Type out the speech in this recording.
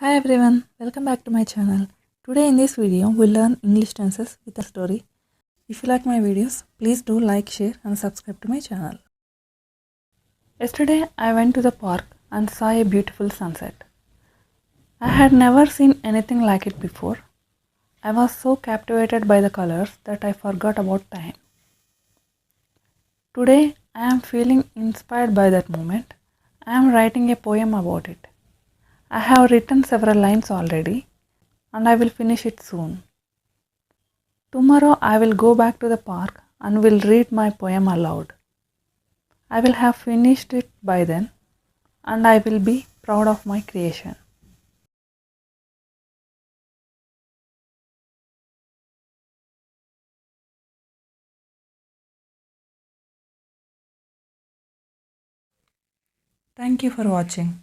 Hi everyone, welcome back to my channel. Today in this video, we'll learn English tenses with a story. If you like my videos, please do like, share and subscribe to my channel. Yesterday, I went to the park and saw a beautiful sunset. I had never seen anything like it before. I was so captivated by the colors that I forgot about time. Today, I am feeling inspired by that moment. I am writing a poem about it. I have written several lines already and I will finish it soon. Tomorrow I will go back to the park and will read my poem aloud. I will have finished it by then and I will be proud of my creation. Thank you for watching.